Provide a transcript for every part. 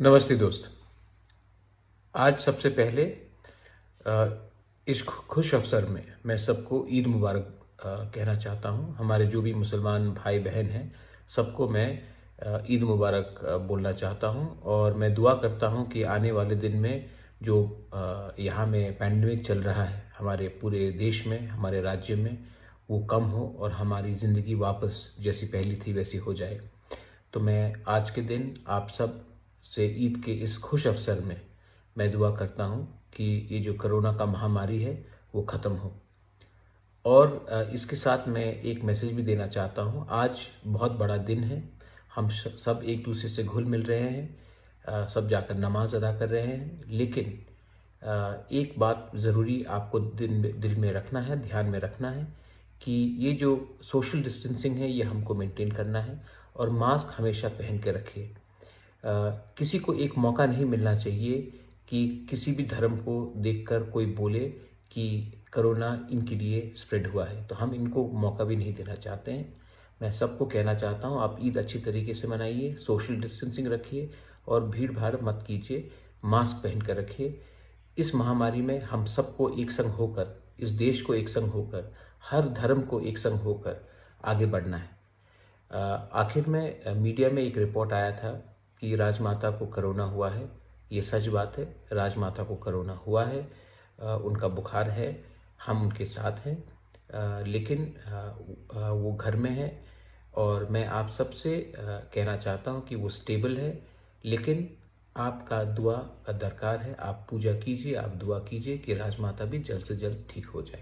नमस्ते दोस्त। आज सबसे पहले इस खुश अवसर में मैं सबको ईद मुबारक कहना चाहता हूँ। हमारे जो भी मुसलमान भाई बहन हैं सबको मैं ईद मुबारक बोलना चाहता हूँ और मैं दुआ करता हूँ कि आने वाले दिन में जो यहाँ में पैंडेमिक चल रहा है हमारे पूरे देश में, हमारे राज्य में, वो कम हो और हमारी ज़िंदगी वापस जैसी पहली थी वैसी हो जाए। तो मैं आज के दिन आप सब से ईद के इस खुश अवसर में मैं दुआ करता हूँ कि ये जो कोरोना का महामारी है वो ख़त्म हो। और इसके साथ मैं एक मैसेज भी देना चाहता हूँ। आज बहुत बड़ा दिन है, हम सब एक दूसरे से घुल मिल रहे हैं, सब जाकर नमाज अदा कर रहे हैं। लेकिन एक बात ज़रूरी आपको दिल में रखना है, ध्यान में रखना है कि ये जो सोशल डिस्टेंसिंग है ये हमको मेंटेन करना है और मास्क हमेशा पहन के रखिए। किसी को एक मौका नहीं मिलना चाहिए कि किसी भी धर्म को देखकर कोई बोले कि कोरोना इनके लिए स्प्रेड हुआ है, तो हम इनको मौका भी नहीं देना चाहते हैं। मैं सबको कहना चाहता हूँ आप ईद अच्छी तरीके से मनाइए, सोशल डिस्टेंसिंग रखिए और भीड़ भाड़ मत कीजिए, मास्क पहन कर रखिए। इस महामारी में हम सबको एक संग होकर, इस देश को एक संग होकर, हर धर्म को एक संग होकर आगे बढ़ना है। आखिर में मीडिया में एक रिपोर्ट आया था कि राजमाता को कोरोना हुआ है। ये सच बात है, राजमाता को कोरोना हुआ है, उनका बुखार है, हम उनके साथ हैं, लेकिन वो घर में है और मैं आप सबसे कहना चाहता हूँ कि वो स्टेबल है। लेकिन आपका दुआ का दरकार है, आप पूजा कीजिए, आप दुआ कीजिए कि राजमाता भी जल्द से जल्द ठीक हो जाए।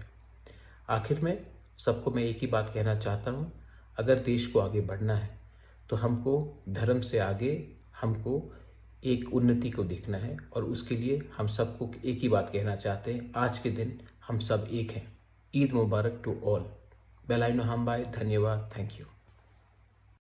आखिर में सबको मैं एक ही बात कहना चाहता हूँ, अगर देश को आगे बढ़ना है तो हमको धर्म से आगे हमको एक उन्नति को देखना है और उसके लिए हम सबको एक ही बात कहना चाहते हैं, आज के दिन हम सब एक हैं। ईद मुबारक टू ऑल। बेलाइनो हम बाय, धन्यवाद, थैंक यू।